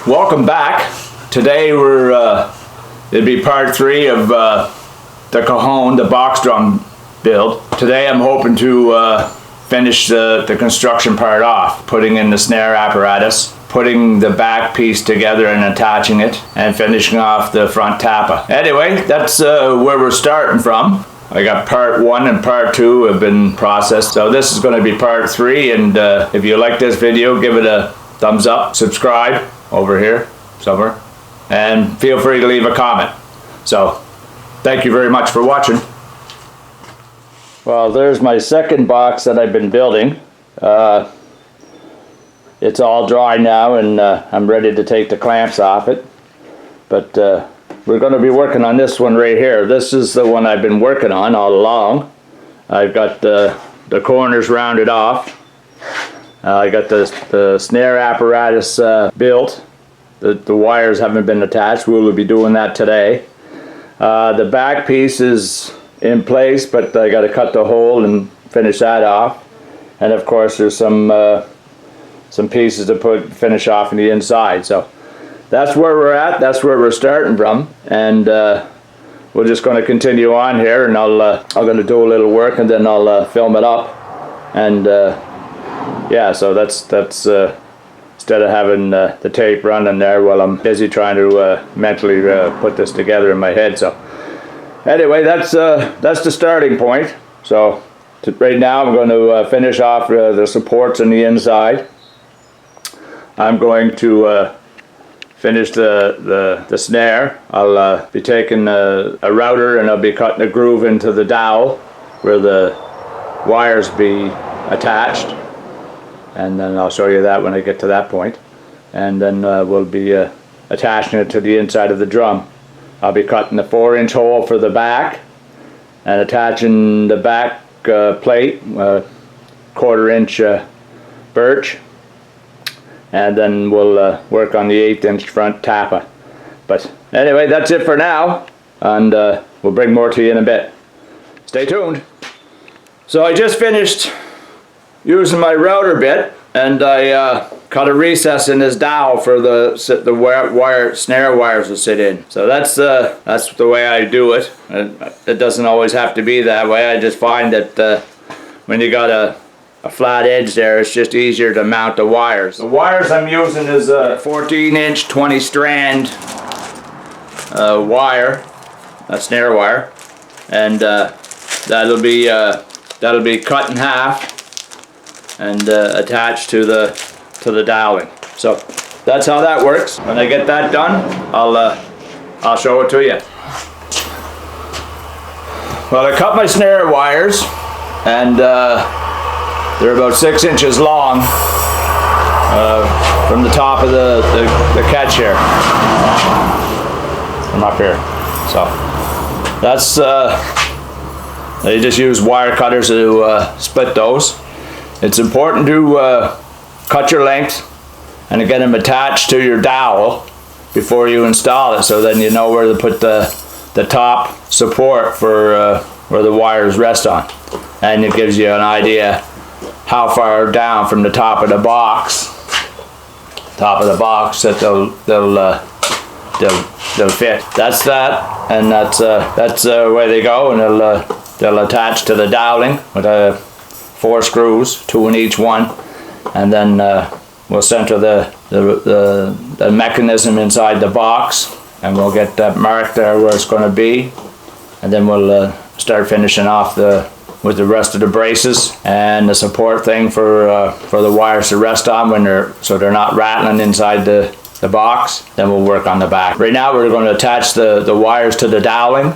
Welcome back. Today it'll be part 3 of the cajon, the box drum build. Today I'm hoping to finish the construction part off, putting in the snare apparatus, putting the back piece together and attaching it, and finishing off the front tapa. Anyway, that's where we're starting from. I got part 1 and part 2 have been processed, so this is going to be part 3, and if you like this video, give it a thumbs up, subscribe over here somewhere, and feel free to leave a comment. So thank you very much for watching. Well, there's my second box that I've been building. It's all dry now, and I'm ready to take the clamps off it, but we're going to be working on this one right here. This is the one I've been working on all along. I've got the corners rounded off. I got the snare apparatus built. The wires haven't been attached. We'll be doing that today. The back piece is in place, but I got to cut the hole and finish that off. And of course, there's some pieces to finish off in the inside. So that's where we're at. That's where we're starting from, and we're just going to continue on here. And I'm going to do a little work, and then I'll film it up. And yeah, so that's instead of having the tape running there while I'm busy trying to mentally put this together in my head. So anyway, that's the starting point. So right now I'm going to finish off the supports on the inside. I'm going to finish the snare. I'll be taking a router, and I'll be cutting a groove into the dowel where the wires be attached, and then I'll show you that when I get to that point. And then we'll be attaching it to the inside of the drum. I'll be cutting the 4-inch hole for the back and attaching the back plate, 1/4-inch birch, and then we'll work on the 1/8-inch front tapa. But anyway, that's it for now, and we'll bring more to you in a bit. Stay tuned. So I just finished using my router bit, and I cut a recess in this dowel for the snare wires to sit in. So that's the way I do it. It doesn't always have to be that way. I just find that when you got a flat edge there, it's just easier to mount the wires. The wires I'm using is a 14-inch 20-strand wire, a snare wire, and that'll be cut in half and attached to the doweling. So that's how that works. When I get that done, I'll show it to you. Well, I cut my snare wires, and they're about 6 inches long from the top of the catch here, from up here. So that's they just use wire cutters to split those. It's important to cut your length and to get them attached to your dowel before you install it, so then you know where to put the top support for where the wires rest on, and it gives you an idea how far down from the top of the box that they'll fit. That's that, and that's the way they go, and they'll attach to the doweling with 4 screws, 2 in each one, and then we'll center the mechanism inside the box, and we'll get that marked there where it's going to be, and then we'll start finishing off with the rest of the braces and the support thing for the wires to rest on so they're not rattling inside the box. Then we'll work on the back. Right now we're going to attach the wires to the doweling,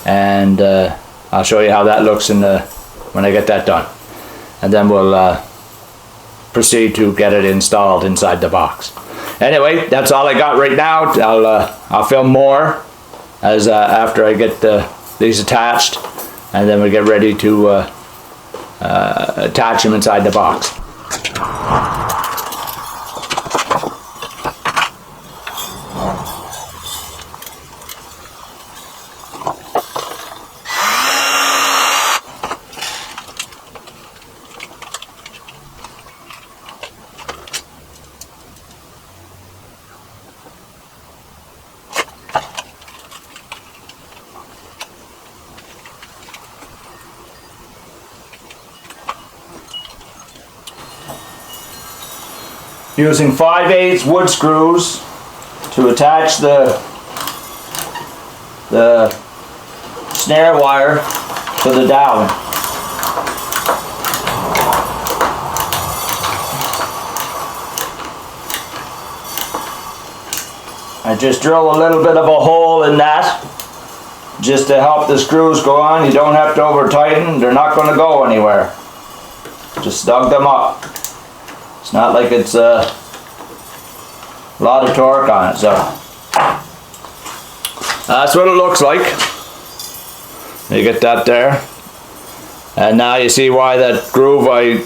and I'll show you how that looks when I get that done, and then we'll proceed to get it installed inside the box. Anyway, that's all I got right now. I'll film more as after I get these attached, and then we get ready to attach them inside the box. using 5/8 wood screws to attach the snare wire to the dowel. I just drill a little bit of a hole in that just to help the screws go on. You don't have to over tighten, they're not going to go anywhere. Just snug them up. It's not like it's a lot of torque on it, so that's what it looks like. You get that there, and now you see why that groove I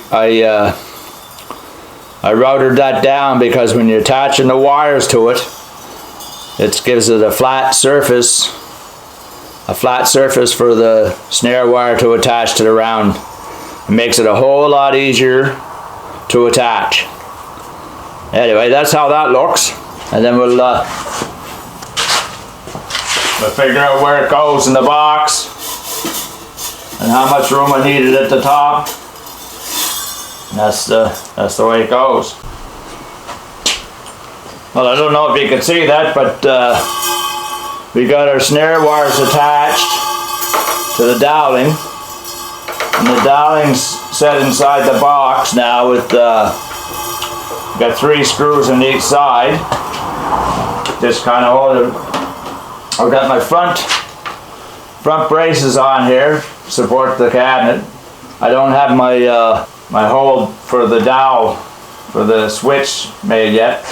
routed that down, because when you're attaching the wires to it, it gives it a flat surface for the snare wire to attach to the round. It makes it a whole lot easier to attach. Anyway, that's how that looks, and then we'll figure out where it goes in the box and how much room I needed at the top. And that's the way it goes. Well, I don't know if you can see that, but we got our snare wires attached to the doweling, and the doweling's set inside the box now with got 3 screws on each side. Just kind of hold it. I've got my front braces on here to support the cabinet. I don't have my my hold for the dowel for the switch made yet.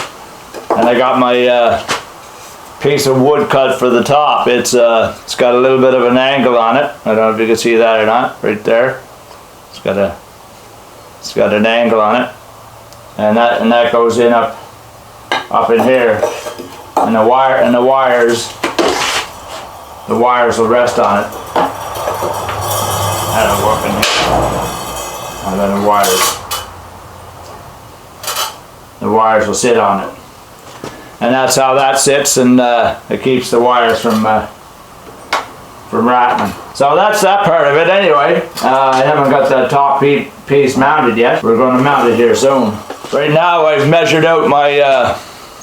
And I got my piece of wood cut for the top. It's got a little bit of an angle on it. I don't know if you can see that or not. Right there, it's got an angle on it, and that goes in up in here, and the wires will rest on it. That'll work in here, and then the wires will sit on it. And that's how that sits, and it keeps the wires from rattling. So that's that part of it anyway. I haven't got that top piece mounted yet. We're going to mount it here soon. Right now I've measured out my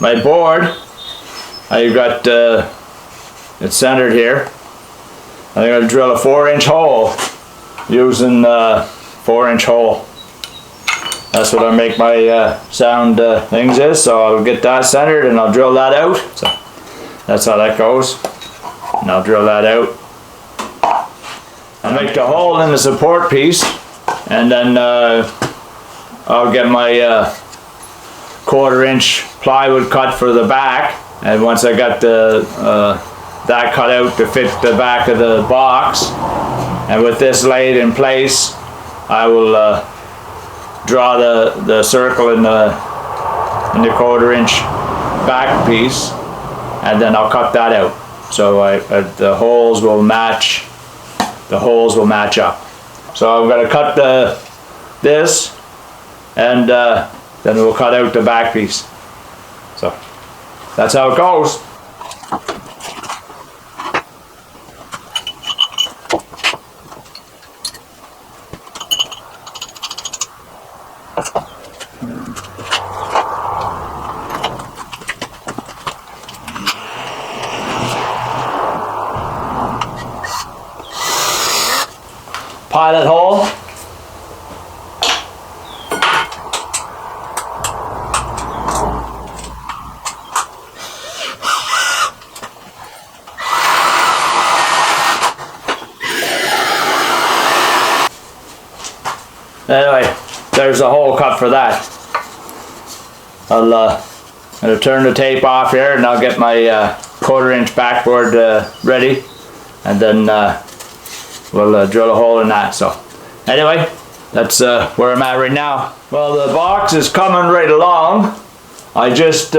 my board. I've got it centered here. I'm going to drill a 4-inch hole using 4-inch hole. That's what I make my sound things is, so I'll get that centered and I'll drill that out. So that's how that goes. And I'll drill that out. I'll make the hole in the support piece, and then I'll get my 1/4-inch plywood cut for the back. And once I got that cut out to fit the back of the box, and with this laid in place, I will draw the circle in the 1/4-inch back piece, and then I'll cut that out. So the holes will match. The holes will match up. So I'm going to cut this, and then we'll cut out the back piece. So that's how it goes. Pilot hole. Anyway, there's a hole cut for that. I'll turn the tape off here, and I'll get my 1/4-inch backboard ready, and then we'll drill a hole in that. So anyway, that's where I'm at right now. Well, the box is coming right along. I just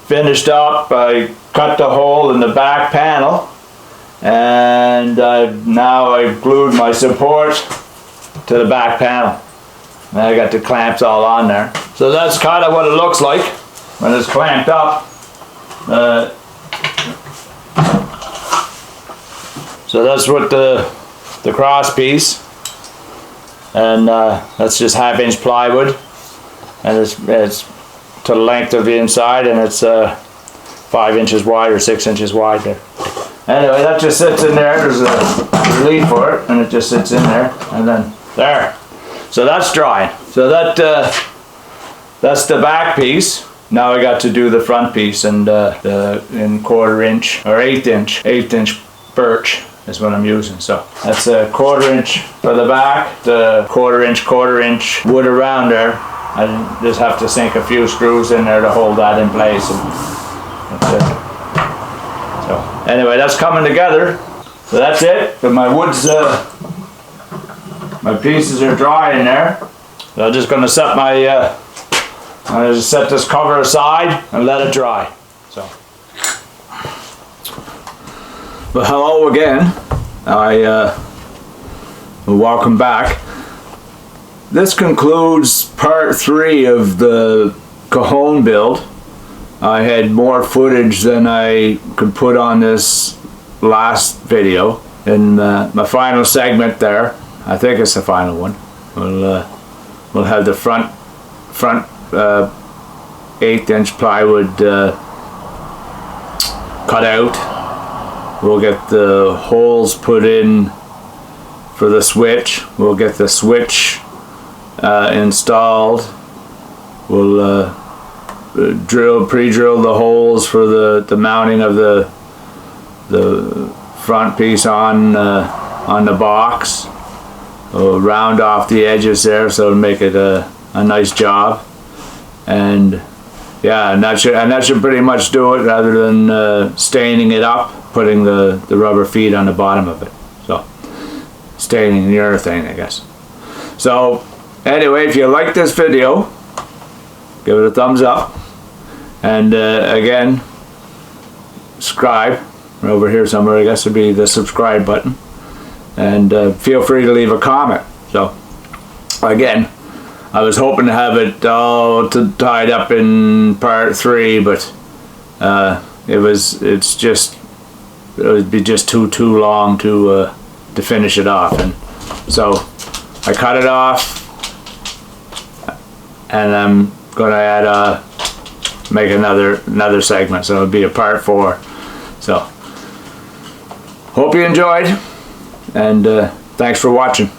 finished up. I cut the hole in the back panel, and now I've glued my support to the back panel. And I got the clamps all on there. So that's kind of what it looks like when it's clamped up. So that's what the cross piece, and that's just 1/2-inch plywood, and it's to the length of the inside, and it's 5 inches wide or 6 inches wide there. Anyway, that just sits in there. There's a lead for it, and it just sits in there, and then there. So that's drying. So that's the back piece. Now I got to do the front piece, and in 1/4 inch or 1/8 inch birch is what I'm using. So that's a 1/4 inch for the back, the 1/4 inch wood around there. I just have to sink a few screws in there to hold that in place, and that's it. So anyway, that's coming together. So that's it. But my wood's my pieces are dry in there. So I'm just going to set my I'll just set this cover aside and let it dry. So, but hello again. Welcome back. This concludes part 3 of the cajon build. I had more footage than I could put on this last video. In my final segment there, I think it's the final one, we'll have the front 1/8 inch plywood cut out. We'll get the holes put in for the switch. We'll get the switch installed. We'll pre-drill the holes for the mounting of the front piece on the box. We'll round off the edges there so it'll make it a nice job. And yeah, and that should pretty much do it, rather than staining it up, putting the rubber feet on the bottom of it. So staining the urethane, I guess. So anyway, if you like this video, give it a thumbs up, and again, subscribe. Over here somewhere, I guess, would be the subscribe button, and feel free to leave a comment. So Again, I was hoping to have it all tied up in part 3, but it would be just too long to finish it off, and so I cut it off, and I'm gonna add make another segment, so it'll be a part 4. So hope you enjoyed, and thanks for watching.